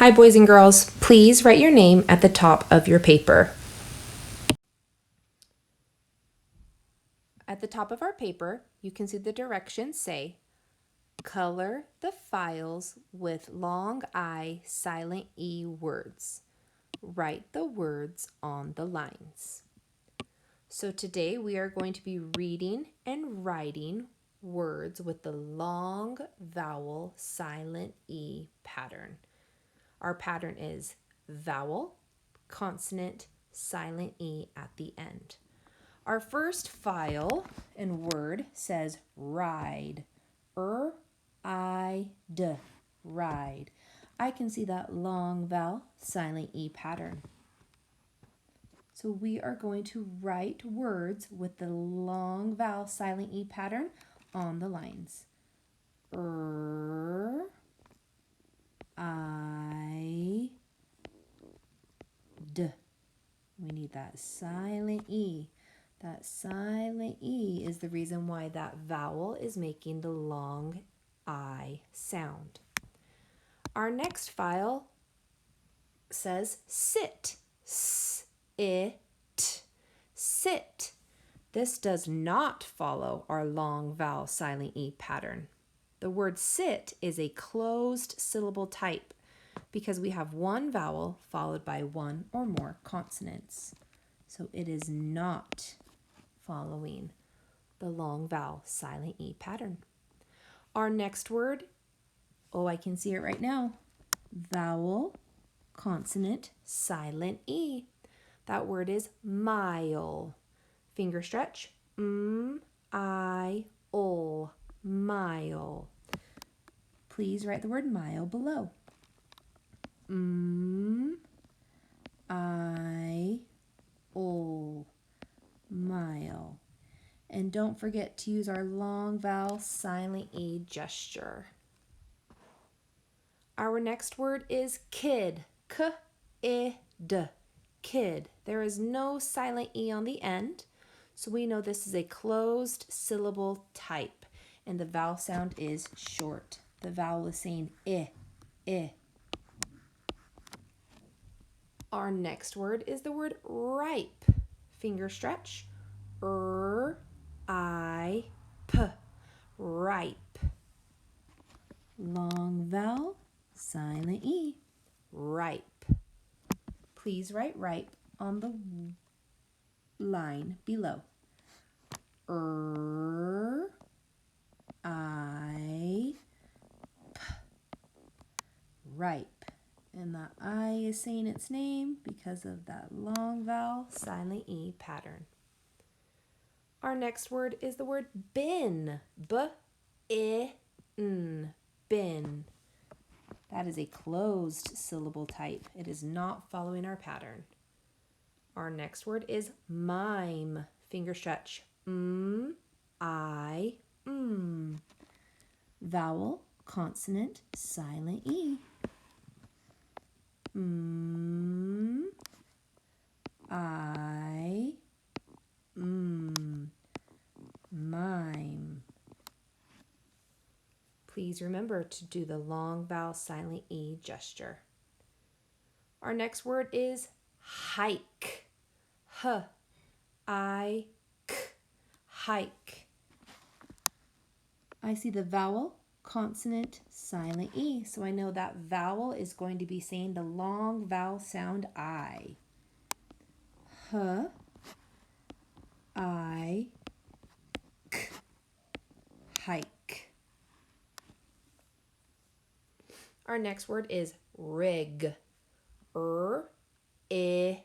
Hi, boys and girls. Please write your name at the top of your paper. At the top of our paper, you can see the directions say, color the files with long I, silent E words. Write the words on the lines. So today we are going to be reading and writing words with the long vowel silent E pattern. Our pattern is vowel, consonant, silent E at the end. Our first file and word says ride. I-D, ride. I can see that long vowel, silent E pattern. So we are going to write words with the long vowel, silent E pattern on the lines. I-D. We need that silent E. That silent E is the reason why that vowel is making the long I sound. Our next file says sit. S-I-T. Sit. This does not follow our long vowel silent E pattern. The word sit is a closed syllable type because we have one vowel followed by one or more consonants. So it is not following the long vowel silent E pattern. Our next word, I can see it right now. Vowel, consonant, silent E. That word is mile. Finger stretch. I-O. Mile. Please write the word mile below. I-O. Mile. And don't forget to use our long vowel silent E gesture. Our next word is kid. K-I-D. Kid. There is no silent E on the end, so we know this is a closed syllable type, and the vowel sound is short. The vowel is saying I. Our next word is the word ripe. Finger stretch. R-I-P. Ripe. Long vowel, silent E. Ripe. Please write ripe on the line below. R-I-P. Ripe. And the I is saying its name because of that long vowel, silent E pattern. Our next word is the word bin. B-I-N. Bin. That is a closed syllable type. It is not following our pattern. Our next word is mime. Finger stretch. I-M. Vowel, consonant, silent E. I-M. Mime. Please remember to do the long vowel silent E gesture. Our next word is hike. H-I-K. Hike. I see the vowel, consonant, silent E, so I know that vowel is going to be saying the long vowel sound I. H-I-K. Hike. Our next word is rig. R-I-G.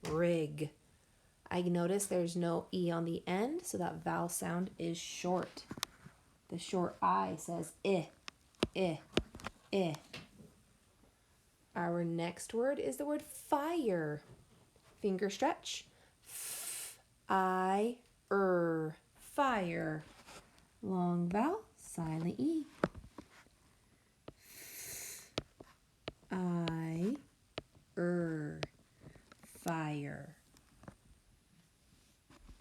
Rig. I notice there's no E on the end, so that vowel sound is short. The short I says I. Our next word is the word fire. Finger stretch. F-I-R. Fire. Long vowel, silent E. I-R. Fire.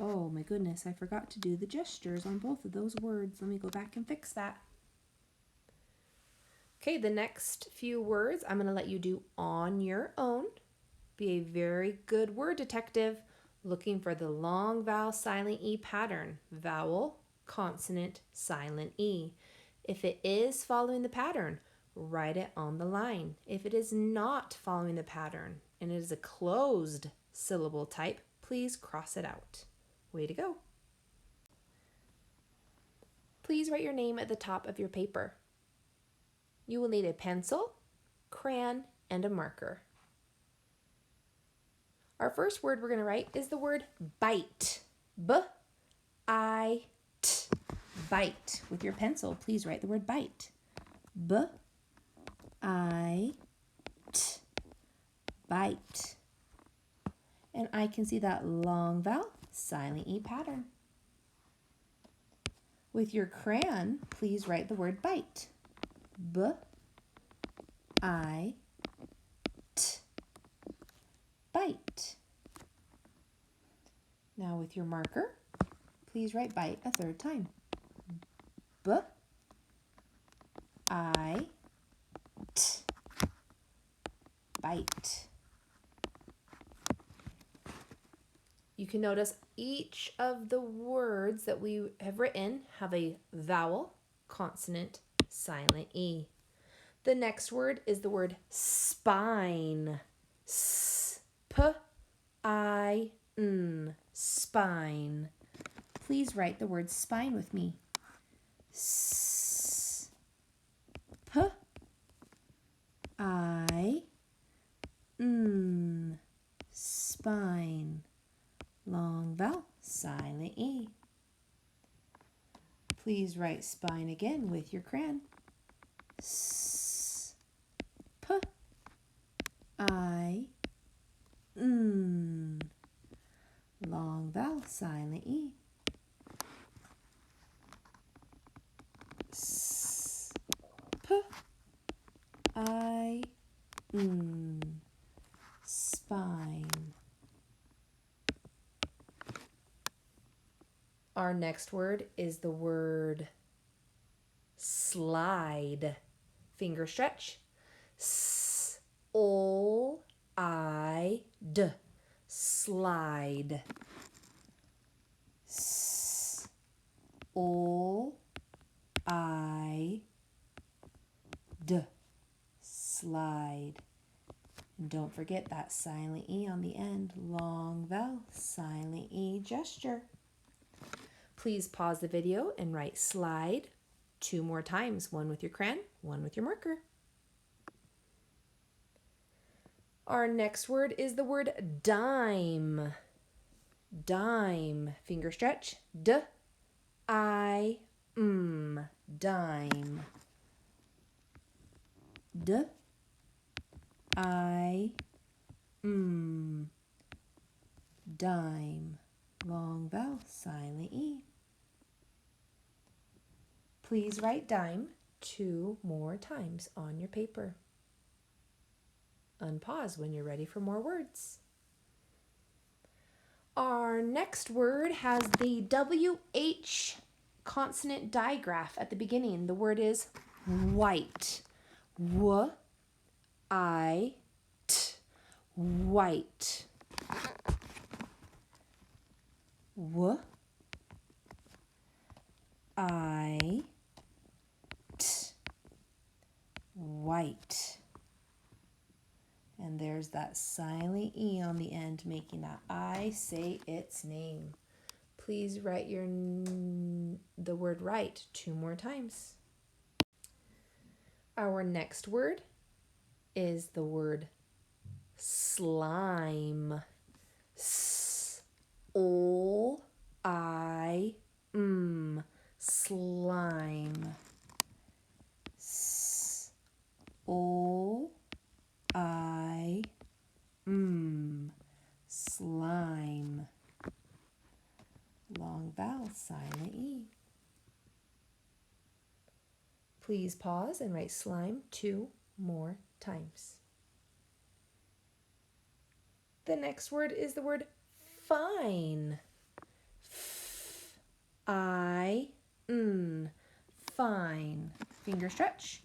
Oh my goodness, I forgot to do the gestures on both of those words. Let me go back and fix that. Okay, the next few words I'm going to let you do on your own. Be a very good word detective, looking for the long vowel silent E pattern. Vowel, consonant, silent E. If it is following the pattern, write it on the line. If it is not following the pattern and it is a closed syllable type, please cross it out. Way to go. Please write your name at the top of your paper. You will need a pencil, crayon, and a marker. Our first word we're going to write is the word bite. B-I-T. Bite. With your pencil, please write the word bite. B-I-T. Bite. And I can see that long vowel, silent E pattern. With your crayon, please write the word bite. B-I-T. Bite. Now with your marker, please write bite a third time. B-I-T. Bite. You can notice each of the words that we have written have a vowel, consonant, silent E. The next word is the word spine. S-P-I-N. Spine. Please write the word spine with me. S-P-I-N. Spine. Long vowel, silent E. Please write spine again with your crayon. S-P-I-N. Long vowel, silent E. S-P-I-N. Spine. Our next word is the word slide. Finger stretch. S-O-I-D. Slide. S-O-I-D. Slide. And don't forget that silent E on the end. Long vowel, silent E gesture. Please pause the video and write slide 2 more times, one with your crayon, one with your marker. Our next word is the word dime. Dime. Finger stretch. D-I-M. Dime. D-I-M. Dime. Long vowel, silent E. Please write dime 2 more times on your paper. Unpause when you're ready for more words. Our next word has the WH consonant digraph at the beginning. The word is white. W-I-T. White. W-I-T. White. And there's that silent E on the end, making that I say its name. Please write the word right 2 more times. Our next word is the word slime. S-O-I-M. Slime. S-O-I-M. Slime. Long vowel, silent E. Please pause and write slime 2 more times. The next word is the word fine. F-I-N. Fine. Finger stretch.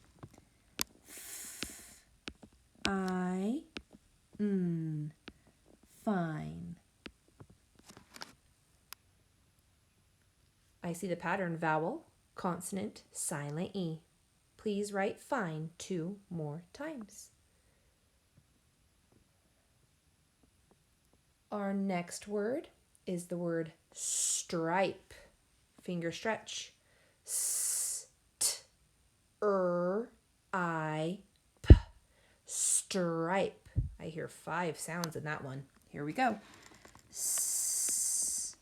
fine. I see the pattern: vowel, consonant, silent E. Please write fine 2 more times. Our next word is the word stripe. Finger stretch. S-t-r-i-p. Stripe. I hear 5 sounds in that one. Here we go. S-t-r-i-p.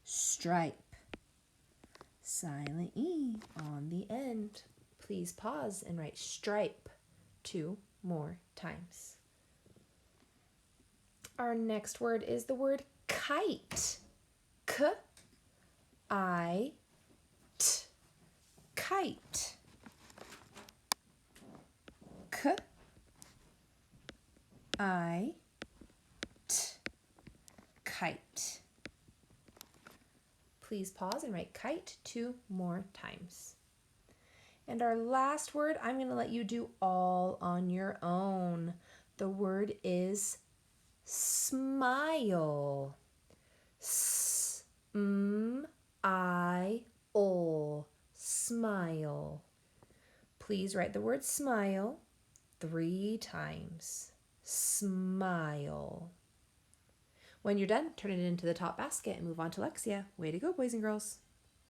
Stripe. Silent E on the end. Please pause and write stripe 2 more times. Our next word is the word kite. K-I-T. Kite. K-I-T. Kite. Please pause and write kite 2 more times. And our last word, I'm going to let you do all on your own. The word is smile. S-m-I-L. Smile. Please write the word smile 3 times. Smile. When you're done, turn it into the top basket and move on to Lexia. Way to go, boys and girls.